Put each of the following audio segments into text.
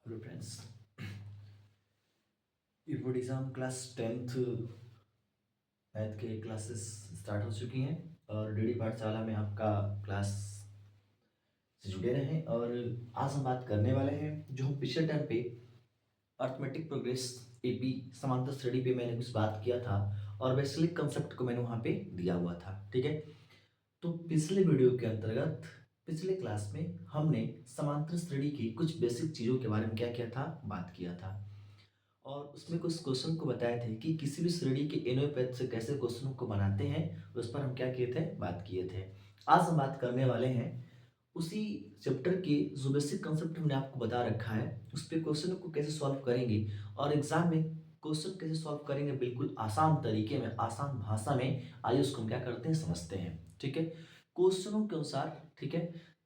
Hello friends, ये board exam class 10th math के classes start हो चुकी हैं और डीडी पाठशाला में आपका क्लास से जुड़े रहें। और आज हम बात करने वाले हैं जो हम पिछले टाइम पे अर्थमेटिक प्रोग्रेस एपी समांतर श्रेणी पे मैंने कुछ बात किया था और वैश्विक कंसेप्ट को मैंने वहाँ पे दिया हुआ था। ठीक है, तो पिछले वीडियो के अंतर्गत पिछले क्लास में हमने समांतर श्रेणी की कुछ बेसिक चीज़ों के बारे में क्या किया था, बात किया था। और उसमें कुछ क्वेश्चन को बताए थे कि किसी भी श्रेणी के एनओ पैथ से कैसे क्वेश्चनों को बनाते हैं, उस पर हम क्या किए थे, बात किए थे। आज हम बात करने वाले हैं उसी चैप्टर के जो बेसिक कंसेप्ट हमने आपको बता रखा है उस पे क्वेश्चन को कैसे सॉल्व करेंगे और एग्जाम में क्वेश्चन कैसे सॉल्व करेंगे बिल्कुल आसान तरीके में, आसान भाषा में। आइए उसको हम क्या करते हैं, समझते हैं। ठीक है, क्वेश्चनों के अनुसार, ठीक है,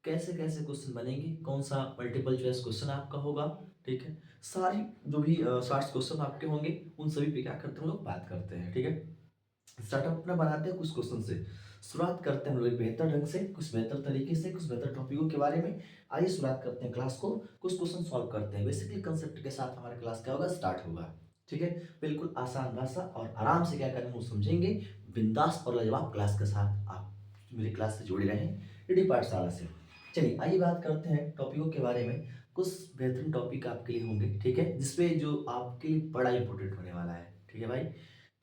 कैसे कैसे क्वेश्चन बनेंगे, कौन सा मल्टीपल चॉइस क्वेश्चन आपका होगा। ठीक है, सारी जो भी शार्ट क्वेश्चन आपके होंगे उन सभी पे क्या करते हैं, हम लोग बात करते हैं। ठीक है, स्टार्टअप अपना बनाते हैं कुछ क्वेश्चन से, शुरुआत करते हैं हम लोग एक बेहतर ढंग से, कुछ बेहतर तरीके से, कुछ बेहतर टॉपिकों के बारे में। आइए शुरुआत करते हैं क्लास को, कुछ क्वेश्चन सॉल्व करते हैं। बेसिकली कंसेप्ट के साथ हमारा क्लास क्या होगा, स्टार्ट होगा। ठीक है, बिल्कुल आसान भाषा और आराम से क्या करेंगे वो समझेंगे। बिंदास और लाजवाब क्लास के साथ आप मेरी क्लास से जुड़े रहें डीडी पाठशाला से। चलिए आइए बात करते हैं टॉपिकों के बारे में। कुछ बेहतरीन टॉपिक आपके लिए होंगे, ठीक है, जिसपे जो आपके लिए बड़ा इंपॉर्टेंट होने वाला है। ठीक है भाई,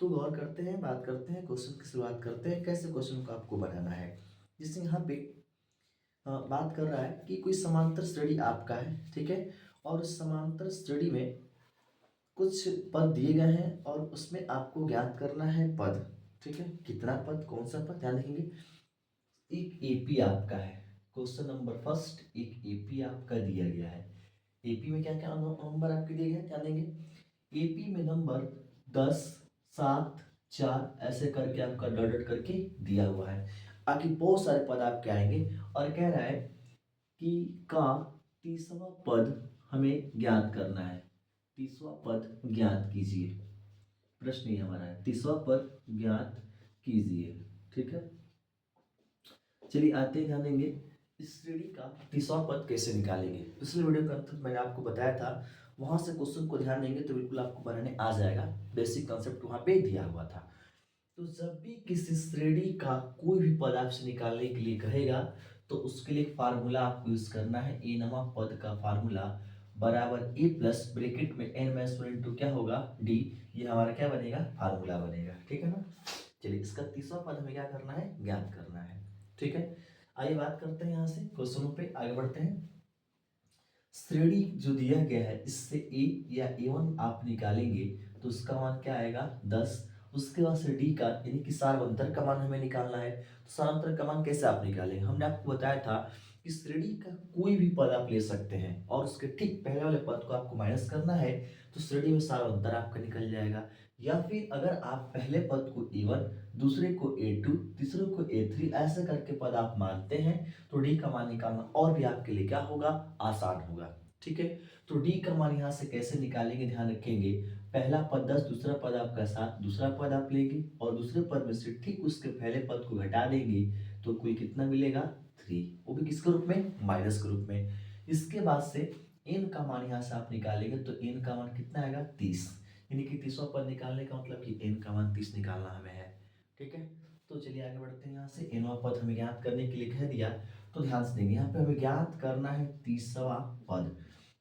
तो गौर करते हैं, बात करते हैं, क्वेश्चन की शुरुआत करते हैं कैसे क्वेश्चन को आपको बनाना है। जैसे यहाँ पे बात कर रहा है कि कोई समांतर श्रेणी आपका है, ठीक है, और उस समांतर श्रेणी में कुछ पद दिए गए हैं और उसमें आपको ज्ञात करना है पद। ठीक है, कितना पद, कौन सा पद, ध्यान रखेंगे। एक एपी आपका है, क्वेश्चन नंबर फर्स्ट, एक एपी आपका दिया गया है। एपी में क्या क्या नंबर आपके दिए गए हैं, ध्यान देंगे। एपी में नंबर 10, 7, 4 ऐसे करके आपका डॉट डॉट करके दिया हुआ है। आगे बहुत सारे पद आपके आएंगे और कह रहा है कि का तीसरा पद हमें ज्ञात करना है। तीसरा पद ज्ञात कीजिए, प्रश्न ये हमारा है, तीसरा पद ज्ञात कीजिए। ठीक है, चलिए आते हैं, ध्यान देंगे इस श्रेणी का तीसरा पद कैसे निकालेंगे। पिछले वीडियो के अंत मैंने आपको बताया था, वहां से क्वेश्चन को ध्यान देंगे तो बिल्कुल आपको बनाने आ जाएगा। बेसिक कंसेप्ट वहां पे दिया हुआ था। तो जब भी किसी श्रेणी का कोई भी पद आपसे निकालने के लिए कहेगा तो उसके लिए फार्मूला आपको यूज करना है। ए नामक पद का फार्मूला बराबर ए प्लस ब्रैकेट में एन माइनस वन इंटू क्या होगा, डी। ये हमारा क्या बनेगा, फार्मूला बनेगा। ठीक है ना, चलिए इसका तीसरा पद हमें क्या करना है, ज्ञात करना है। ठीक है, आइए बात करते हैं यहाँ से क्वेश्चनों पे आगे बढ़ते हैं। श्रेणी जो दिया गया है इससे ए या ए1 आप निकालेंगे तो उसका मान क्या आएगा, 10। उसके बाद से डी का यानी कि सार्वंतर का मान हमें निकालना है। तो सार्वंतर का मान कैसे आप निकालेंगे, हमने आपको बताया था कि श्रेणी का कोई भी पद आप ले सकते हैं और उसके ठीक पहले वाले पद को आपको माइनस करना है तो श्रेणी में सार्वंतर आपका निकल जाएगा। या फिर अगर आप पहले पद को ए1, दूसरे को ए2, तीसरे को ए3 ऐसे करके पद आप मानते हैं तो डी का मान निकालना और भी आपके लिए क्या होगा, आसान होगा। ठीक है, तो डी का मान यहाँ से कैसे निकालेंगे, ध्यान रखेंगे। पहला पद 10, दूसरा पद आपका 7, दूसरा पद आप लेंगे और दूसरे पद में से ठीक उसके पहले पद को घटा देंगे तो कुल कितना मिलेगा, 3। वो भी किसके रूप में, माइनस के रूप में। इसके बाद से एन का मान यहाँ से आप निकालेंगे तो एन का मान कितना आएगा, 30। यानी कि तीसरा पद निकालने का मतलब कि एन का मान 30 निकालना हमें है। ठीक है, तो चलिए आगे बढ़ते हैं। यहाँ से एनवा पद हमें ज्ञात करने के लिए कह दिया तो ध्यान से देंगे, यहाँ पे हमें ज्ञात करना है तीसरा पद।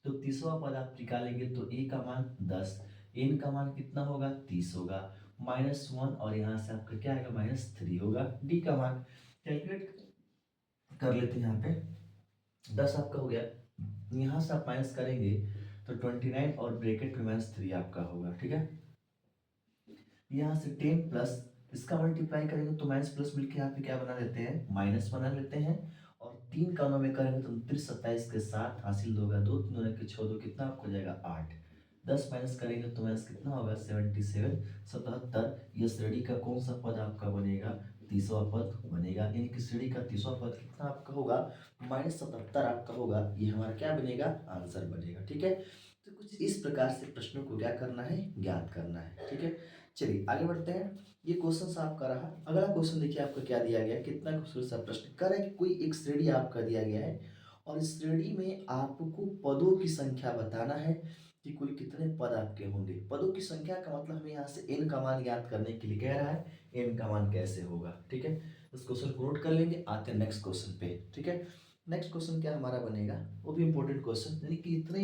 तो तीसरा पद आप निकालेंगे तो ए का मान 10, एन का मान कितना होगा, 30 होगा, -1 और यहाँ से आपका क्या आएगा, -3 होगा। डी का मान कैलकुलेट कर लेते हैं। यहाँ पे 10 आपका हो गया, यहाँ से आप माइनस करेंगे तो 29 और ब्रैकेट में -3 आपका होगा। ठीक है, यहाँ से 10 प्लस इसका मल्टीप्लाई करेंगे तो माइनस प्लस मिलकर यहाँ पे क्या बना लेते हैं, माइनस बना लेते हैं। और 3 का में करेंगे तो 29 27 के साथ हासिल होगा 2, 3 के 6 2 कितना आपको जाएगा 8। 10 माइनस करेंगे तो माइनस कितना होगा 77, 77। ये श्रेणी का कौन सा पद आपका बनेगा, तीसरा पद बनेगा। यानी कि श्रेणी का तीसरा पद कितना आपका होगा, -77 आपका होगा। ये हमारा क्या बनेगा, आंसर बनेगा। ठीक है, तो कुछ इस प्रकार से प्रश्नों को क्या करना है, ज्ञात करना है। ठीक है, चलिए आगे बढ़ते हैं। ये क्वेश्चन आपका रहा। अगला क्वेश्चन देखिए आपका क्या दिया गया है, कितना खूबसूरत सा प्रश्न कर रहा है कि कोई एक श्रेणी आपका दिया गया है और इस श्रेणी में आपको पदों की संख्या बताना है कि कुल कितने पद आपके होंगे। पदों की संख्या का मतलब हमें यहाँ से n का मान ज्ञात करने के लिए कह रहा है, n का मान कैसे होगा। ठीक है, इस क्वेश्चन को नोट कर लेंगे, आते हैं नेक्स्ट क्वेश्चन पे। ठीक है, नेक्स्ट क्वेश्चन क्या हमारा बनेगा, वो भी इंपॉर्टेंट क्वेश्चन, यानी कि इतने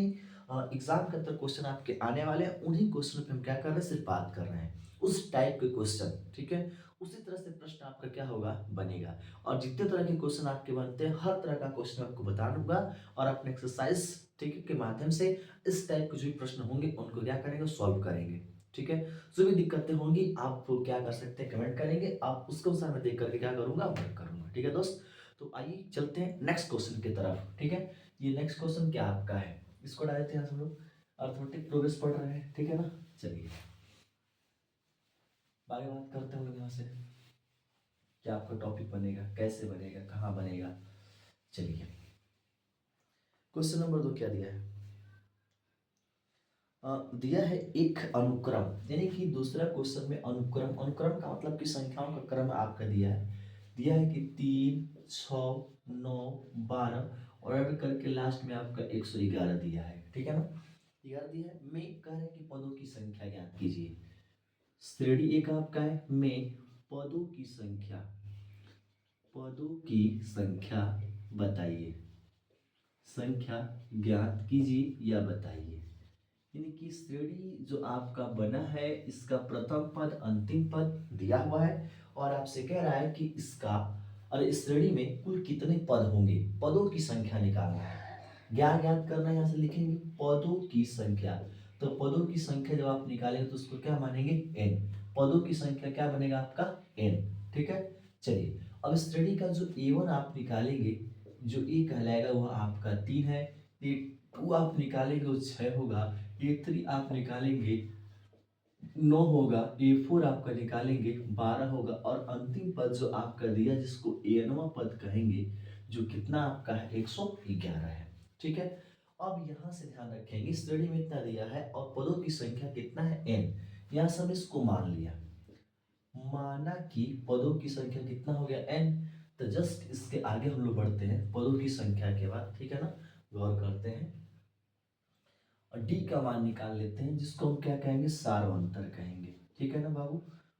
एग्जाम के अंदर क्वेश्चन आपके आने वाले हैं, उन्हीं क्वेश्चन पे हम क्या कर रहे हैं, सिर्फ बात कर रहे हैं, उस टाइप के क्वेश्चन। ठीक है, उसी तरह से प्रश्न आपका क्या होगा, बनेगा। और जितने तरह के क्वेश्चन आपके बनते हैं, हर तरह का क्वेश्चन आपको बता दूंगा, और अपने एक्सरसाइज ठीक है के माध्यम से इस टाइप के जो भी प्रश्न होंगे उनको क्या करेंगे, सॉल्व करेंगे। ठीक है, जो भी दिक्कतें होंगी आप क्या कर सकते हैं, कमेंट करेंगे, आप उसके अनुसार मैं देख करके क्या करूंगा, वर्क करूंगा। ठीक है दोस्त, तो आइए चलते हैं नेक्स्ट क्वेश्चन की तरफ। ठीक है, ये नेक्स्ट क्वेश्चन क्या आपका है, इसको डालते हैं हम लोग, अर्थमेटिक प्रोग्रेस पढ़ रहे हैं। ठीक है ना, चलिए आगे बात करते हैं हम लोग यहाँ से, क्या आपका टॉपिक बनेगा, कैसे बनेगा, कहाँ बनेगा। चलिए क्वेश्चन नंबर 2 क्या दिया है, दिया है एक अनुक्रम, यानी कि दूसरा क्वेश्चन में अनुक्रम, अनुक्रम का मतलब कि संख्याओं का क्रम आपका दिया है कि 3, 6, 9, 12 और ऐड करके लास्ट में आपका 111 दिया है। ठीक है ना, 11 दिया है। मैं कह रहे हैं कि पदों की संख्या ज्ञात कीजिए। श्रेणी एक आपका है, में पदों की संख्या बताइए, संख्या ज्ञात कीजिए या बताइए। यानी कि श्रेणी जो आपका बना है, इसका प्रथम पद अंतिम पद दिया हुआ है, और आपसे कह रहा है कि इसका और इस श्रेणी में कुल कितने पद होंगे, पदों की संख्या निकालना है। ज्ञात करना है, यहाँ से लिखेंगे पदों की संख्या। तो पदों की संख्या जब आप निकालेंगे तो उसको क्या मानेंगे, n। पदों की संख्या क्या बनेगा आपका, n। ठीक है, चलिए अब श्रेणी का जो a1 आप निकालेंगे, जो a कहलाएगा वह आपका 3 है, a2 आप निकालेंगे वो 6 होगा, a3 आप निकालेंगे 9 होगा, a4 आपका निकालेंगे 12 होगा, और अंतिम पद जो आपका दिया जिसको एनवा पद कहेंगे, जो कितना आपका है, 111 है। ठीक है, अब यहाँ से ध्यान रखेंगे श्रेणी में इतना दिया है और पदों की संख्या कितना है, n। यहाँ से हम इसको मान लिया, माना कि पदों की संख्या कितना हो गया, n। तो जस्ट इसके आगे हम लोग बढ़ते हैं पदों की संख्या के बाद। ठीक है ना, गौर करते हैं और डी का मान निकाल लेते हैं, जिसको हम क्या कहेंगे, सारवंतर कहेंगे। ठीक है ना बाबू,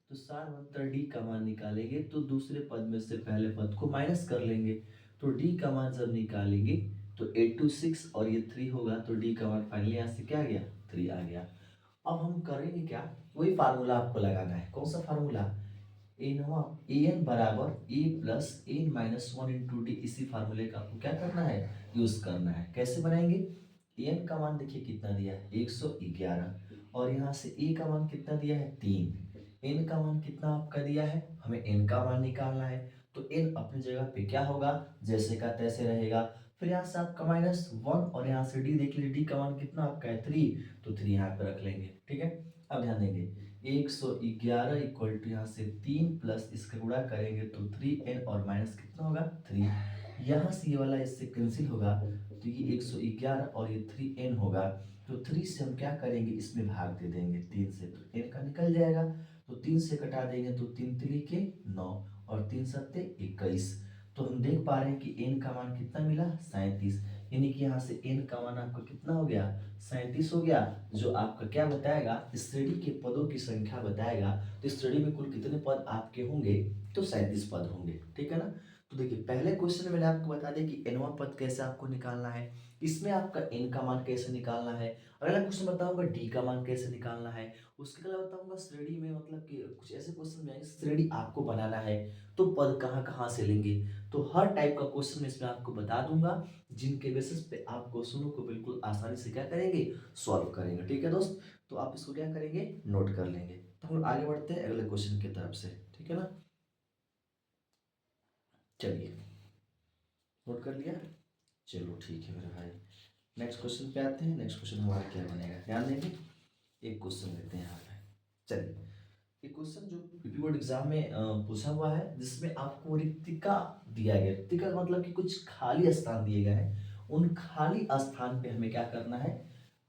तो सारवंतर डी का मान निकालेंगे तो दूसरे पद में से पहले पद को माइनस कर लेंगे, तो डी का मान जब निकालेंगे तो 8 टू 6 और ये 3 होगा, तो डी का मान फाइनली यहाँ से क्या आ गया, 3 आ गया। अब हम करेंगे क्या, वही फार्मूला आपको लगाना है। कौन सा फार्मूला, एनवा एन बराबर a plus n minus 1 into d, इसी फार्मूले का आपको क्या करना है, यूज करना है। कैसे बनाएंगे, एन का मान देखिए कितना दिया है, 111, और यहाँ से ए का मान कितना दिया है, 3। एन का मान कितना आपका दिया है, हमें एन का मान निकालना है, तो एन अपनी जगह पे क्या होगा, जैसे का तैसे रहेगा। फिर यहाँ से आपका -1 और यहाँ से डी देख लीजिए, डी का मान कितना आपका है, 3, तो 3 यहाँ पे रख लेंगे। ठीक है, अब ध्यान देंगे 111 इक्वल टू यहाँ से 3 प्लस इसका गुणा करेंगे तो 3n और माइनस कितना होगा, 3। यहाँ से ये वाला इससे कैंसिल होगा, तो ये 111 और ये 3n होगा, तो 3 से हम क्या करेंगे, इसमें भाग दे देंगे 3 से, तो n का निकल जाएगा, तो 3 से कटा देंगे तो 3 3 9 और 3 7 21। तो हम देख पा रहे हैं कि n का मान कितना मिला, 37, यानी कि यहाँ से n का मान आपका कितना हो गया, 37 हो गया, जो आपका क्या बताएगा, इस श्रेणी के पदों की संख्या बताएगा। तो इस श्रेणी में कुल कितने पद आपके होंगे, तो 37 पद होंगे। ठीक है ना, तो देखिए पहले क्वेश्चन में मैंने आपको बता दिया कि एनवा पद कैसे आपको निकालना है, इसमें आपका एन का मान कैसे निकालना है, अगला क्वेश्चन बताऊंगा डी का मान कैसे निकालना है, उसके अलावा बताऊंगा श्रेणी में, मतलब कि कुछ ऐसे क्वेश्चन में श्रेणी आपको बनाना है तो पद कहाँ कहाँ से लेंगे, तो हर टाइप का क्वेश्चन इसमें आपको बता दूंगा, जिनके बेसिस पे आप क्वेश्चनों को बिल्कुल आसानी से क्या करेंगे, सॉल्व करेंगे। ठीक है दोस्त, तो आप इसको क्या करेंगे, नोट कर लेंगे। तो हम लोग आगे बढ़ते हैं अगले क्वेश्चन की तरफ से। ठीक है ना, चलिए नोट कर लिया, चलो ठीक है मेरे भाई, नेक्स्ट क्वेश्चन पे आते हैं। नेक्स्ट क्वेश्चन हमारा क्या बनेगा, ध्यान देंगे, एक क्वेश्चन लेते हैं यहाँ पे। चलिए, एक क्वेश्चन जो पीपी बोर्ड एग्जाम में पूछा हुआ है, जिसमें आपको रिक्तिका दिया गया, रिक्तिका का मतलब कि कुछ खाली स्थान दिए गए हैं, उन खाली स्थान पे हमें क्या करना है,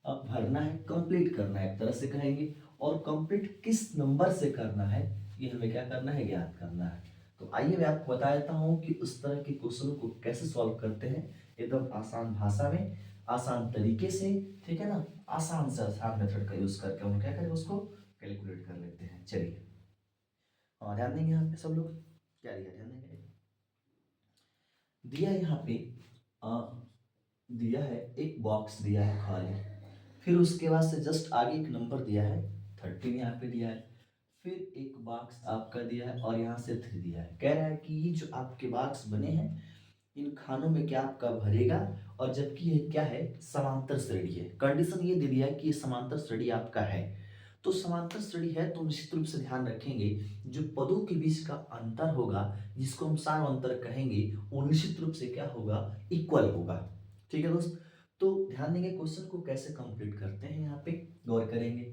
अब भरना है, कंप्लीट करना है, एक तरह से कहेंगे, और कंप्लीट किस नंबर से करना है, ये हमें क्या करना है, ज्ञात करना है। तो आइए मैं आपको बता देता हूँ कि उस तरह के क्वेश्चनों को कैसे सॉल्व करते हैं, एकदम आसान भाषा में, आसान तरीके से, ठीक है ना, आसान से आसान मेथड का यूज करके हम क्या करें, उसको कैलकुलेट कर लेते हैं। चलिए, हाँ ध्यान देंगे यहाँ पे सब लोग, क्या दिया ध्यान देंगे, दिया यहाँ पे आ, दिया है एक बॉक्स दिया है खाली, फिर उसके बाद से जस्ट आगे एक नंबर दिया है 13 यहाँ पे दिया है, फिर एक बॉक्स आपका दिया है और यहाँ से 3 दिया है। कह रहा है कि ये जो आपके बॉक्स बने हैं इन खानों में क्या आपका भरेगा, और जबकि ये क्या है, समांतर श्रेणी है। कंडीशन ये दे दिया है कि ये समांतर श्रेणी आपका है, तो समांतर श्रेणी है तो निश्चित रूप से ध्यान रखेंगे जो पदों के बीच का अंतर होगा, जिसको हम सार अंतर कहेंगे, वो निश्चित रूप से क्या होगा, इक्वल होगा। ठीक है दोस्त, तो ध्यान देंगे क्वेश्चन को कैसे कंप्लीट करते हैं, यहाँ पे गौर करेंगे।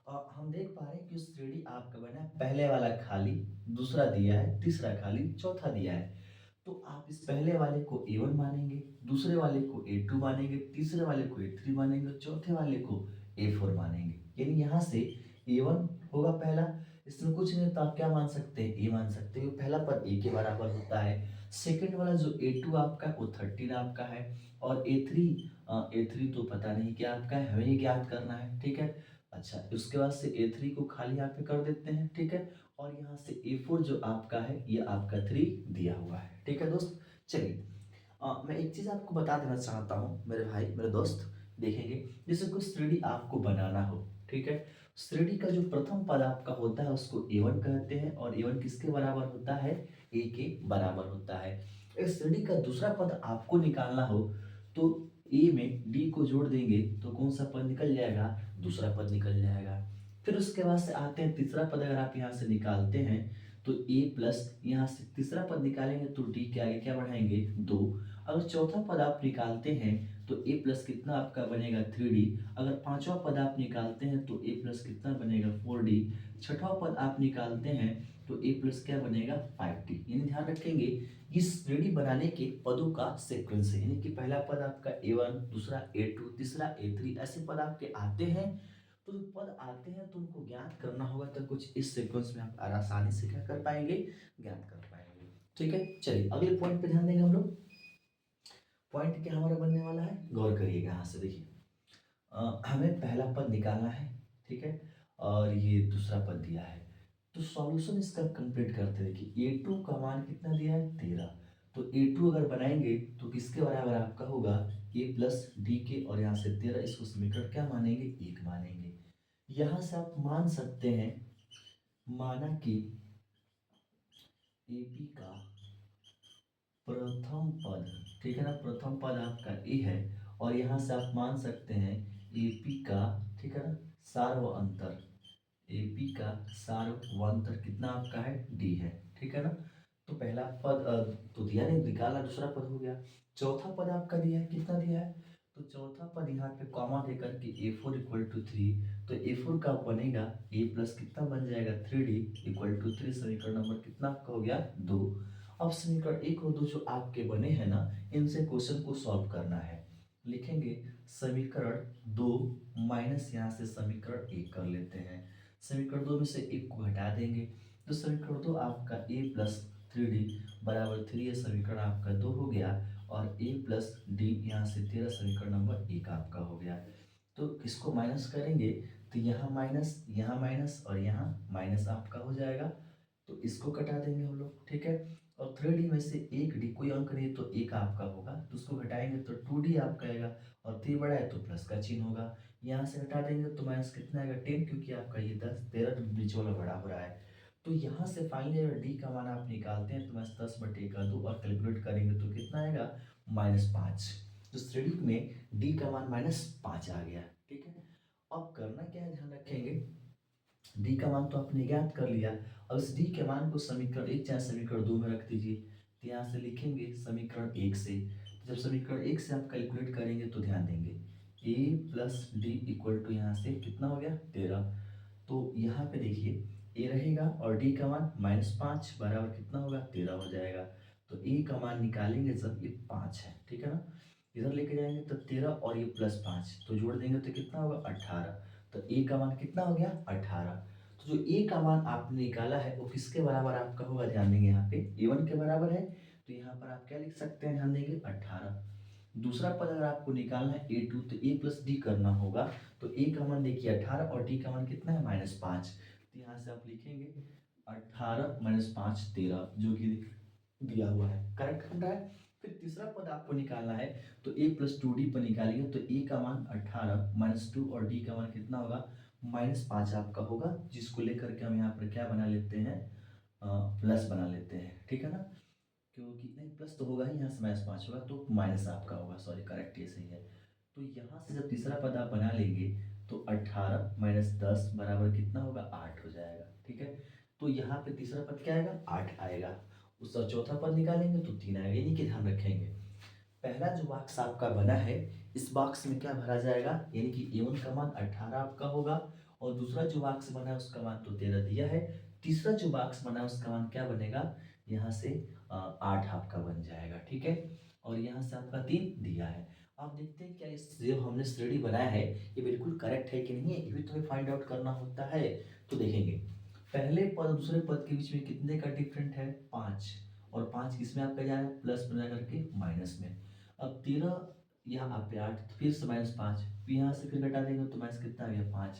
हम देख पा रहे हैं कि श्रेणी आपका बना है, पहले वाला खाली, दूसरा दिया है, तीसरा खाली, चौथा दिया है। तो आप इस पहले वाले को A1 मानेंगे, दूसरे वाले को A2 मानेंगे, तीसरे वाले को A3 मानेंगे, चौथे वाले को A4 मानेंगे। यानी यहाँ से A1 होगा पहला, इसमें कुछ नहीं, तो आप क्या मान सकते हैं, A मान सकते हो, पहला पद A के बराबर होता है। सेकंड वाला जो A2 आपका वो 13 आपका है, और A3 तो पता नहीं क्या आपका है, हमें ये ज्ञात करना है। ठीक है, अच्छा उसके बाद से A3 को खाली यहाँ पे कर देते हैं। ठीक है, और यहाँ से A4 जो आपका है ये आपका 3 दिया हुआ है। ठीक है दोस्त, चलिए मैं एक चीज आपको बता देना चाहता हूँ मेरे भाई मेरे दोस्त, देखेंगे जैसे कोई श्रेणी आपको बनाना हो, ठीक है, श्रेणी का जो प्रथम पद आपका होता है उसको A1 कहते हैं, और A1 किसके बराबर होता है, A के बराबर होता है। इस श्रेणी का दूसरा पद आपको निकालना हो तो A में D को जोड़ देंगे तो कौन सा पद निकल जाएगा, दूसरा पद निकल जाएगा। फिर उसके बाद से आते हैं तीसरा पद, अगर आप यहाँ से निकालते हैं तो A प्लस, यहाँ से तीसरा पद निकालेंगे तो D के आगे क्या बढ़ाएंगे, 2। अगर चौथा पद आप निकालते हैं तो A प्लस कितना आपका बनेगा, 3D। अगर पांचवा पद आप निकालते हैं तो A प्लस कितना बनेगा, 4D। छठवा पद आप निकालते हैं तो A प्लस क्या बनेगा, 5D। यानी ध्यान रखेंगे इस श्रेणी बनाने के पदों का सीक्वेंस है, यानी कि पहला पद आपका A1, दूसरा A2, तीसरा A3, ऐसे पद आपके आते हैं। तो जो पद आते हैं तो उनको ज्ञात करना होगा, तो कुछ इस सीक्वेंस में आप आसानी से क्या कर पाएंगे, ज्ञात कर पाएंगे। ठीक है, चलिए अगले पॉइंट पे ध्यान देंगे हम लोग। पॉइंट क्या हमारा बनने वाला है, गौर करिएगा। यहाँ से देखिए हमें पहला पद निकालना है, ठीक है, और ये दूसरा पद दिया है, तो सॉल्यूशन इसका कंप्लीट करते हैं। देखिए A2 का मान कितना दिया है, 13। तो A2 अगर बनाएंगे तो किसके बराबर आपका होगा, A प्लस डी के, और यहाँ से 13, इसको समीकरण क्या मानेंगे, 1 मानेंगे। यहाँ से आप मान सकते हैं, माना कि AP का प्रथम पद, ठीक है ना, प्रथम पद आपका ए है, और यहाँ से आप मान सकते हैं एपी का, ठीक है ना, सार्व अंतर, एपी का सार्व अंतर कितना आपका है, डी है। ठीक है ना, तो पहला पद तो दिया नहीं, निकाला, दूसरा पद हो गया। चौथा पद आपका दिया है, कितना दिया है, तो चौथा पद यहाँ पे कॉमा देकर के A4 इक्वल टू 3, तो A4 का बनेगा A प्लस कितना बन जाएगा, 3D इक्वल टू 3। समीकरण नंबर कितना आपका हो गया, 2। अब समीकरण 1 और 2 जो आपके बने हैं ना, इनसे क्वेश्चन को सॉल्व करना है। लिखेंगे समीकरण 2 माइनस यहाँ से समीकरण 1 कर लेते हैं। समीकरण 2 में से 1 को हटा देंगे तो समीकरण 2 आपका A प्लस 3D बराबर 3, ये समीकरण आपका 2 हो गया, और A प्लस डी यहाँ से 13, समीकरण नंबर 1 आपका हो गया। तो इसको माइनस करेंगे तो यहाँ माइनस और यहाँ माइनस आपका हो जाएगा, तो इसको कटा देंगे हम लोग। ठीक है, और 3D में से 1D कोई अंक नहीं तो 1 आपका होगा, तो उसको घटाएंगे तो 2D आपका आएगा, और 3 बड़ा है तो प्लस का चिन्ह होगा। यहाँ से हटा देंगे तो माइनस कितना आएगा, 10, क्योंकि आपका ये 10 13 बीच वाला बड़ा हो रहा है। तो यहाँ से फाइनली अगर डी का मान आप निकालते हैं तो माइनस 10/2 और कैलकुलेट करेंगे तो कितना आएगा, -5। तो श्रेणी में डी का मान -5 आ गया। ठीक है, अब करना क्या है, ध्यान रखेंगे डी का मान तो आपने ज्ञात कर लिया। अब इस डी के मान को समीकरण 1 चाहे समीकरण 2 में रख दीजिए, तो यहाँ से लिखेंगे समीकरण 1 से। तो जब समीकरण 1 से आप कैलकुलेट करेंगे तो ध्यान देंगे a plus D equal to यहाँ से कितना हो गया, 13। तो यहाँ पे देखिए a रहेगा और d का मान -5 बराबर कितना होगा, 13 हो जाएगा। तो a का मान निकालेंगे जब ये 5 है, ठीक है ना, इधर लेके जाएंगे तो 13 और ये +5 तो जोड़ देंगे तो कितना होगा, 18। तो a का मान कितना हो गया, 18। तो जो a का मान आपने निकाला है वो किसके बराबर आपका होगा, ध्यान देंगे यहाँ पे A1 के बराबर है, तो यहाँ पर आप क्या लिख सकते हैं, ध्यान देंगे 18। दूसरा पद अगर आपको निकालना है a2 तो a प्लस डी करना होगा। तो a का मान देखिए 18 और d का मान कितना है -5। तो यहाँ से आप लिखेंगे 18 - 5 13 जो कि दिया हुआ है, करेक्ट बन रहा है। फिर तीसरा पद आपको निकालना है तो a प्लस 2d पर निकालेंगे तो a का मान 18 - 2 और d का मान कितना होगा -5 आपका होगा, जिसको लेकर के हम यहाँ पर क्या बना लेते हैं प्लस बना लेते हैं, ठीक है ना। क्योंकि नहीं प्लस तो होगा ही, यहाँ से -5 होगा तो माइनस आपका होगा, सॉरी करेक्ट ये सही है। तो यहाँ से जब तीसरा पद आप बना लेंगे तो 18 - 10 बराबर कितना होगा 8 हो जाएगा, ठीक है। तो यहाँ पे तीसरा पद क्या आएगा 8 आएगा। उसका चौथा पद निकालेंगे तो 3 आएगा, यानी कि ध्यान रखेंगे पहला जो बॉक्स आपका बना है इस बॉक्स में क्या भरा जाएगा, यानी कि a1 का मान 18 आपका होगा, और दूसरा जो बॉक्स बना है उसका मान तो 13 दिया है। तीसरा जो बॉक्स बना है उसका मान क्या बनेगा, यहाँ से 8 आपका बन जाएगा, ठीक है। और यहाँ से आपका 3 दिया है। आप देखते हैं क्या इस जो हमने श्रेणी बनाया है ये बिल्कुल करेक्ट है कि नहीं है, ये भी तुम्हें फाइंड आउट करना होता है। तो देखेंगे पहले पद और दूसरे पद के बीच में कितने का डिफरेंट है 5, और 5 किसमें आपका जा रहा है प्लस बना करके माइनस में। अब 13 यहाँ पे 8 फिर से -5, फिर यहाँ से फिर घटा देंगे तो माइनस कितना आ गया 5।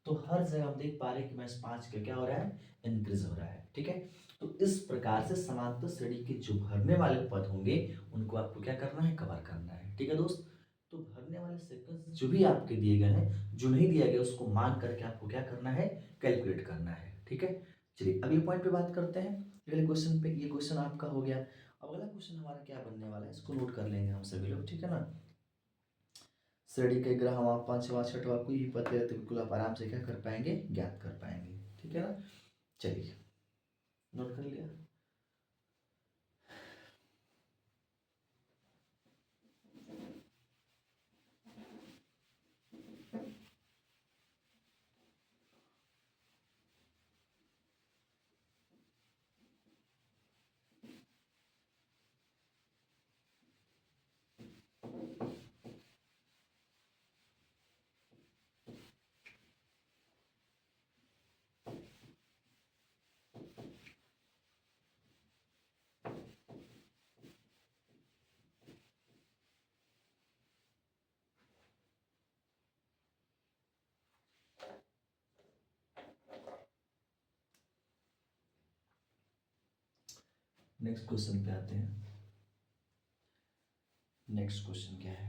तो हर जगह हम देख पा रहे हैं कि -5 का क्या हो रहा है इंक्रीज हो रहा है, ठीक है। तो इस प्रकार से समांतर श्रेणी के जो भरने वाले पद होंगे उनको आपको क्या करना है कवर करना है, ठीक है दोस्त। तो भरने वाले सेक्वेंस जो भी आपके दिए गए हैं, जो नहीं दिया गया उसको मान करके आपको क्या करना है कैलकुलेट करना है, ठीक है। चलिए अगले पॉइंट पे बात करते हैं, अगले क्वेश्चन पे। ये क्वेश्चन आपका हो गया। अब अगला क्वेश्चन हमारा क्या बनने वाला है इसको नोट कर लेंगे हम सभी लोग, ठीक है ना। श्रेणी के ग्रहवा पांचवा छठवा कोई भी पद है तो बिल्कुल आप आराम से क्या कर पाएंगे ज्ञात कर पाएंगे, ठीक है ना। चलिए नोट कर लिया। नेक्स्ट क्वेश्चन पे आते हैं। नेक्स्ट क्वेश्चन क्या है,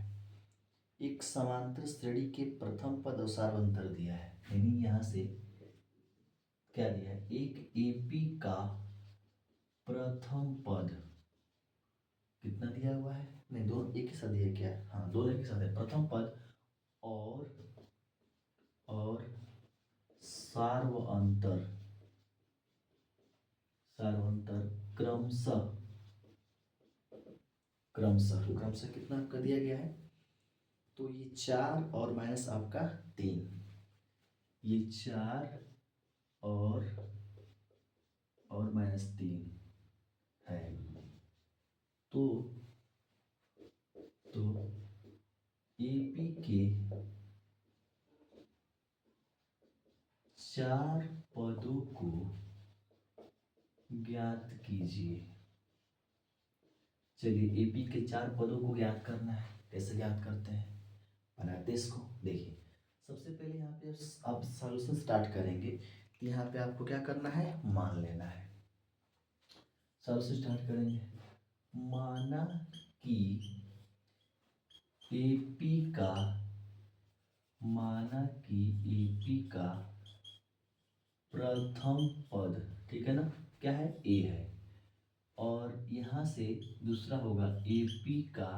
एक समांतर श्रेणी के प्रथम पद और सार्वंतर दिया है, यानी यहां से क्या दिया है एक एपी का प्रथम पद कितना दिया हुआ है, नहीं दोनों एक ही साथ दिया है क्या, हाँ दोनों एक ही साथ है, प्रथम पद और सार्वंतर सार्वंतर क्रमशः क्रमशः क्रमशः कितना आपका दिया गया है, तो ये 4 और माइनस आपका 3, ये 4 और -3 है। तो एपी के 4 पदों को ज्ञात कीजिए। चलिए एपी के 4 पदों को ज्ञात करना है, कैसे ज्ञात करते हैं बनाते इसको। देखिए सबसे पहले यहाँ पे आप सॉल्यूशन स्टार्ट करेंगे तो यहाँ पे आपको क्या करना है मान लेना है। सॉल्यूशन स्टार्ट करेंगे, माना कि एपी का प्रथम पद, ठीक है ना, क्या है ए है, और यहाँ से दूसरा होगा एपी का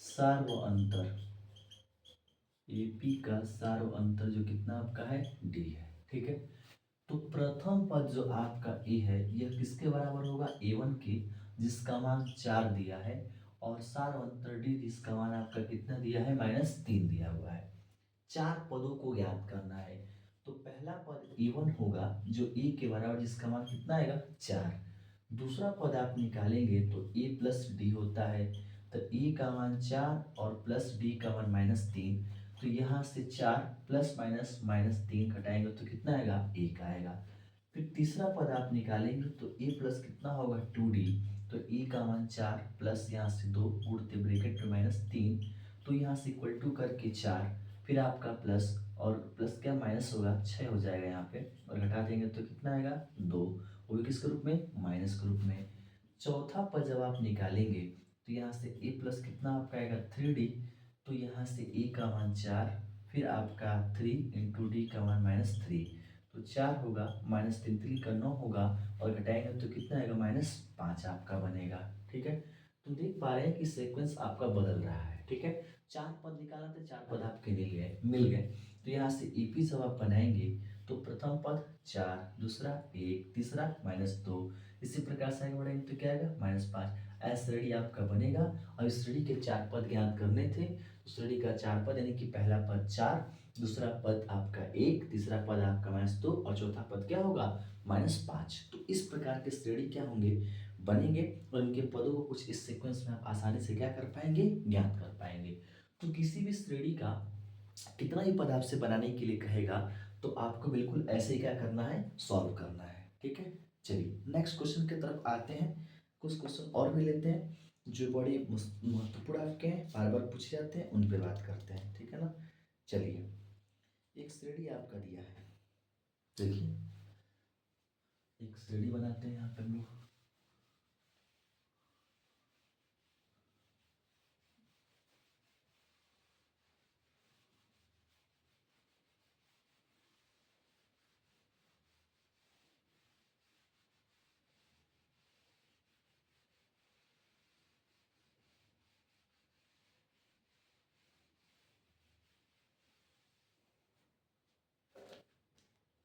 सार्वअंतर, एपी का सार्वअंतर जो कितना आपका है डी है, ठीक है। तो प्रथम पद जो आपका ए है यह किसके बराबर होगा a1 के, जिसका मान 4 दिया है, और सार्वअंतर डी जिसका मान आपका कितना दिया है -3 दिया हुआ है। 4 पदों को ज्ञात करना है। तो पहला पद a1 होगा जो a के बराबर, जिसका मान कितना आएगा 4। दूसरा पद आप निकालेंगे तो a प्लस डी होता है, तो a का मान 4 और प्लस डी का मान -3। तो यहाँ से 4 प्लस माइनस -3 घटाएंगे तो कितना आएगा 1 आएगा। फिर तीसरा पद आप निकालेंगे तो a प्लस कितना होगा 2d, तो e का मान 4 प्लस यहाँ से 2 गुणते ब्रैकेट में -3, तो यहाँ से इक्वल टू करके 4, फिर आपका प्लस और प्लस क्या माइनस होगा 6 हो जाएगा यहाँ पे, और घटा देंगे तो कितना आएगा 2, वो भी किसके रूप में माइनस के रूप में। चौथा पद जब आप निकालेंगे तो यहाँ से a प्लस कितना आपका आएगा 3d, तो यहाँ से a का मान 4, फिर आपका 3 इंटू डी का मान -3, तो 4 होगा, -3 3 का 9 होगा, और घटाएंगे तो कितना आएगा -5 आपका बनेगा। ठीक है, तो देख पा रहे हैं कि सीक्वेंस आपका बदल रहा है। ठीक है, 4 पद निकाला तो 4 पद आपके मिल गए। तो यहाँ से ईपी जब आप बनाएंगे तो प्रथम पद 4, दूसरा 1, तीसरा -2, इसी प्रकार से आगे बढ़ेंगे तो क्या आएगा -5। ऐसा श्रेणी आपका बनेगा, और इस श्रेणी के 4 पद ज्ञात करने थे। तो श्रेणी का 4 पद यानी कि पहला पद 4, दूसरा पद आपका 1, तीसरा पद आपका -2, और चौथा पद क्या होगा -5। तो इस प्रकार के श्रेणी क्या होंगे बनेंगे, और इनके पदों को कुछ इस सीक्वेंस में आप आसानी से क्या कर पाएंगे ज्ञात कर पाएंगे। तो किसी भी श्रेणी का कितना ही पद आपसे बनाने के लिए कहेगा तो आपको बिल्कुल ऐसे ही क्या करना है सॉल्व करना है। ठीक है, चलिए नेक्स्ट क्वेश्चन की तरफ आते हैं। कुछ क्वेश्चन और भी लेते हैं जो बड़े महत्वपूर्ण आपके हैं, बार बार पूछे जाते हैं, उन पे बात करते हैं। ठीक है ना, चलिए एक श्रेणी आपका दिया है, देखिए एक श्रेणी बनाते हैं यहाँ पे हम लोग।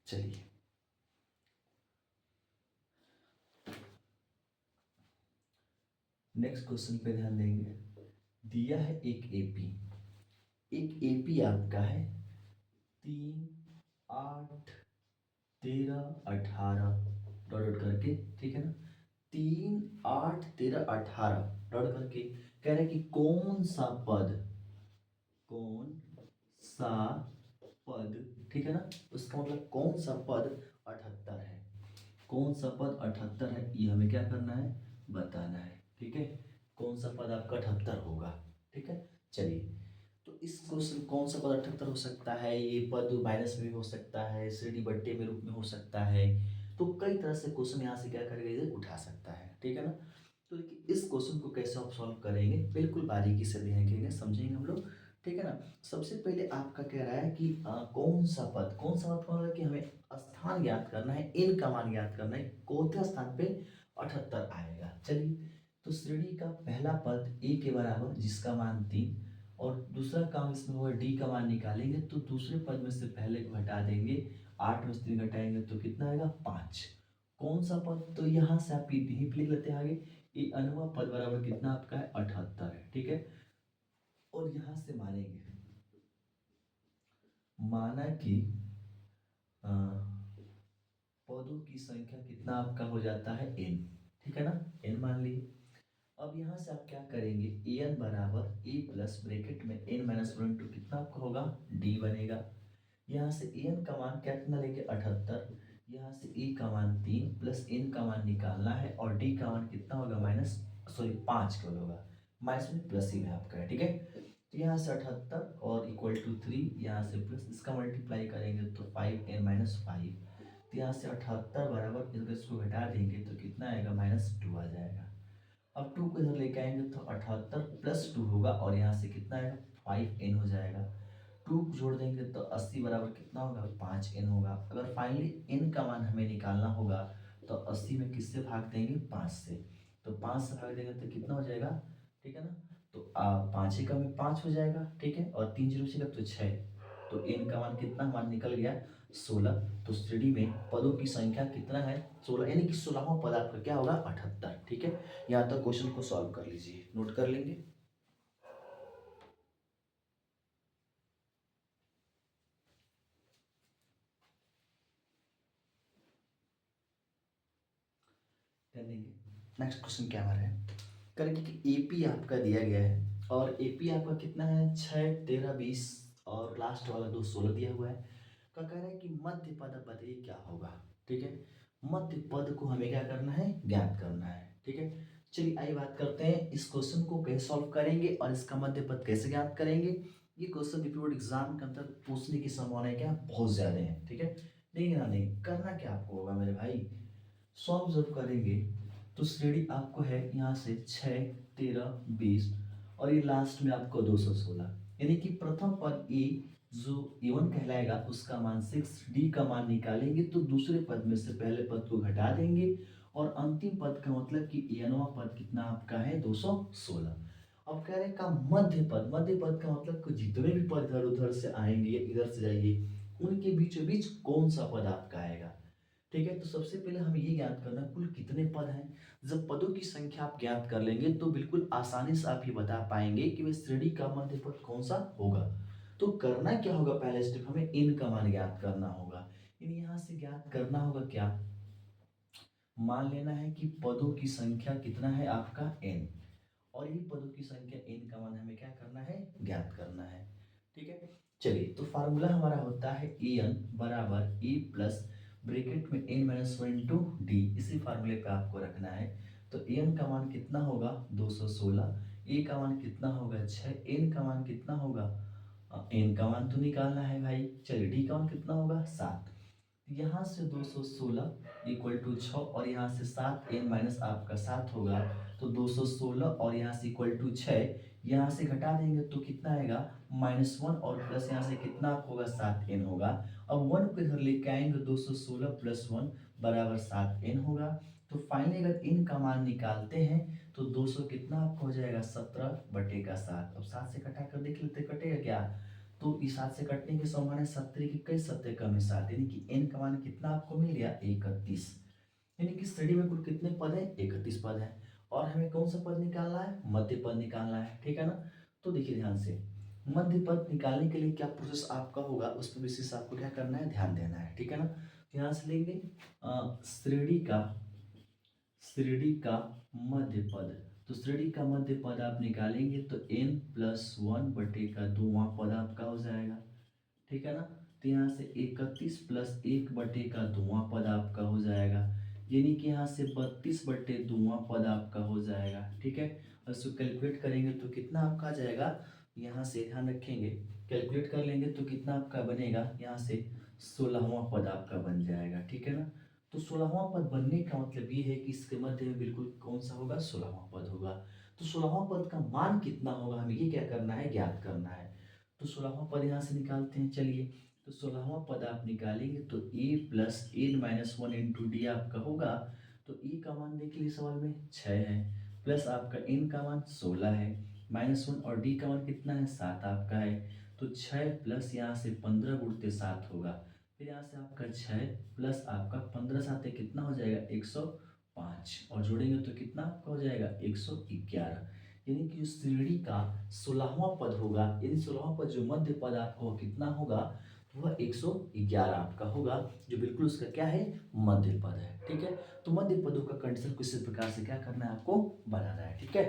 चलिए नेक्स्ट क्वेश्चन पे ध्यान देंगे। दिया है एक एपी आपका है 3, 8, 13, 18 डॉट डॉट करके। ठीक है ना, 3, 8, 13, 18 डॉट करके कह रहे हैं कि कौन सा पद, ठीक है ना, उसका मतलब कौन सा पद 78 है, कौन सा पद 78 है, ये हमें क्या करना है बताना है। ठीक है, कौन सा पद आपका 78 होगा। ठीक है, चलिए तो इस क्वेश्चन कौन सा पद 78 हो सकता है, ये पद माइनस में भी हो सकता है, श्रेणी बट्टे में रूप में हो सकता है, तो कई तरह से क्वेश्चन यहाँ से क्या करेगा इसे उठा सकता है। ठीक है ना, तो देखिए इस क्वेश्चन को कैसे आप सॉल्व करेंगे बिल्कुल बारीकी से देखेंगे समझेंगे हम लोग। ठीक है ना, सबसे पहले आपका कह रहा है कि कौन सा पद मतलब कि हमें स्थान ज्ञात करना है, इन का मान ज्ञात करना है, कौन स्थान पे 78 आएगा। चलिए तो श्रेणी का पहला पद ए के बराबर जिसका मान 3, और दूसरा काम इसमें होगा डी का मान निकालेंगे, तो दूसरे पद में से पहले को हटा देंगे, 8 में से 3 घटाएंगे तो कितना आएगा 5। कौन सा पद, तो यहाँ से आप यही लिख लेते हैं आगे, ये अनवा पद बराबर कितना आपका है 78 है। ठीक है, और यहाँ से माना कि अ, पदों की संख्या कितना आपका हो जाता है n। ठीक है ना, n मान लिए। अब यहाँ से आप क्या करेंगे, ए एन बराबर ए प्लस ब्रैकेट में n माइनस वन इंटू कितना आपका होगा d बनेगा। यहाँ से ए एन का मान क्या कितना लेंगे 78, यहाँ से ए का मान 3 प्लस n का मान निकालना है, और d का मान कितना होगा 5 का होगा, माइनस में प्लस ही में आपका है। ठीक है, तो यहाँ से 78 और इक्वल टू 3, यहाँ से प्लस इसका मल्टीप्लाई करेंगे तो 5n-5, तो यहाँ से 78 बराबर इसको घटा देंगे तो कितना आएगा -2 आ जाएगा। अब 2 को इधर लेके आएंगे तो 78 प्लस 2 होगा, और यहाँ से कितना आएगा 5n हो जाएगा। 2 को जोड़ देंगे तो 80 बराबर कितना होगा 5n होगा। अगर फाइनली n का मान हमें निकालना होगा तो 80 में किससे भाग देंगे 5 से, तो 5 से भाग देंगे तो कितना हो जाएगा। ठीक है ना, तो 5 एकम में 5 हो जाएगा। ठीक है, और 3 जीरो छेगा तो 6, तो n का मान कितना मान निकल गया 16। तो श्रेणी में पदों की संख्या कितना है 16, यानी कि 16वां पद आपका क्या होगा 78। ठीक है, यहाँ तक क्वेश्चन को सॉल्व कर लीजिए, नोट कर लेंगे। कर लेंगे। नेक्स्ट क्वेश्चन क्या हमारा है, करेंगे कि एपी आपका दिया गया है, और एपी आपका कितना है 6, 13, 20, और लास्ट वाला 2 16 दिया हुआ है। का कह रहा है कि मध्य पद अब बताइए क्या होगा। ठीक है, मध्य पद को हमें क्या करना है ज्ञात करना है। ठीक है, चलिए आइए बात करते हैं इस क्वेश्चन को कैसे सॉल्व करेंगे और इसका मध्य पद कैसे ज्ञात करेंगे। ये क्वेश्चन रिपीटेड एग्जाम के अंदर पूछने की संभावना क्या बहुत ज्यादा है, ठीक है। लेकिन ना नहीं करना क्या आपको होगा मेरे भाई, सॉल्व जब करेंगे तो श्रेणी आपको है यहाँ से 6, 13, 20 और ये लास्ट में आपको 216, यानी कि प्रथम पद ए जो A1 कहलाएगा उसका मान 6, डी का मान निकालेंगे तो दूसरे पद में से पहले पद को घटा देंगे और अंतिम पद का मतलब कि एनवा पद कितना आपका है 216। अब कह रहे का मध्य पद, मध्य पद का मतलब कि जितने भी पद इधर उधर से आएंगे इधर से जाइए उनके बीचों बीच कौन सा पद आपका आएगा, ठीक है। तो सबसे पहले हमें ये ज्ञात करना कुल कितने पद हैं। जब पदों की संख्या आप ज्ञात कर लेंगे तो बिल्कुल आसानी से आप ये बता पाएंगे कि वह श्रेणी का मध्य पद कौन सा होगा। तो करना क्या होगा, पहले स्टेप हमें इन का मान ज्ञात करना होगा। इन यहाँ से ज्ञात करना होगा क्या, मान लेना है कि पदों की संख्या कितना है आपका n और ये पदों की संख्या n का मान हमें क्या करना है, ज्ञात करना है, ठीक है। चलिए तो फार्मूला हमारा होता है an बराबर e प्लस ब्रैकेट में n minus one into d, इसी फार्मूले पे आपको रखना है। तो an का मान कितना होगा 216, a का मान कितना होगा 6, n का मान कितना होगा, n का मान तो निकालना है भाई। चलिए डी का मान कितना होगा 7, यहाँ से 216 इक्वल टू 6 और यहाँ से 7 n माइनस आपका 7 होगा तो 216 और यहाँ से इक्वल टू 6, यहाँ से घटा देंगे तो कितना आएगा -1 और प्लस यहाँ से कितना होगा 7n होगा। अब 1 को इधर लेके आएंगे 216 प्लस 1 बराबर 7n होगा। तो फाइनली अगर n का मान निकालते हैं तो 200 कितना आपको हो जाएगा 17/7। अब 7 से घटा कर देख लेते कटेगा क्या, तो इस 7 से कटने की संभावना है 70 की कई 70 कम है 7, यानी कि n का मान कितना आपको मिल गया 31। यानी कि श्रेणी में कुल कितने पद है 31 पद है और हमें कौन सा पद निकालना है, मध्य पद निकालना है, ठीक है ना। तो देखिए ध्यान से मध्य पद निकालने के लिए क्या प्रोसेस आपका होगा उस पर विशेष आपको क्या करना है, ध्यान देना है, ठीक है ना। ध्यान से लेंगे श्रेणी का मध्य पद, तो श्रेणी का मध्य पद आप निकालेंगे तो n प्लस 1/2वां पद आपका हो जाएगा, ठीक है ना। तो यहाँ से 31 प्लस 1/2वां पद आपका हो जाएगा, यानी कि यहाँ से 32/2वां पद आपका हो जाएगा, ठीक है। और इसको कैलकुलेट करेंगे तो कितना आपका आ जाएगा, यहाँ से ध्यान रखेंगे कैलकुलेट कर लेंगे तो कितना आपका बनेगा, यहाँ से 16वां पद आपका बन जाएगा, ठीक है ना। तो 16वां पद बनने का मतलब ये है कि इसके मध्य में बिल्कुल कौन सा होगा 16वां पद होगा। तो 16वां पद का मान कितना होगा हमें ये क्या करना है, ज्ञात करना है। तो 16वां पद यहाँ से निकालते हैं, चलिए तो 16वां पद आप निकालेंगे तो a plus n minus 1 into D आपका होगा। तो e का मान देख लीजिए सवाल में 6 है, प्लस आपका n का मान 16 है, -1 और d का मान कितना है 7 आपका है। तो 6 प्लस यहाँ से 15 गुणते 7 होगा, फिर यहाँ से आपका 6 प्लस आपका 15 साथ कितना हो जाएगा 105 और जोड़ेंगे तो कितना आपका हो जाएगा 111। यानी कि उस श्रेणी का 16वां पद होगा, यानी 16वां पद जो मध्य पद आपका वो कितना होगा, वह 111 आपका होगा, जो बिल्कुल उसका क्या है मध्य पद है, ठीक है। तो मध्य पदों का कंडीशन किसी प्रकार से क्या करना है आपको बनाना है, ठीक है।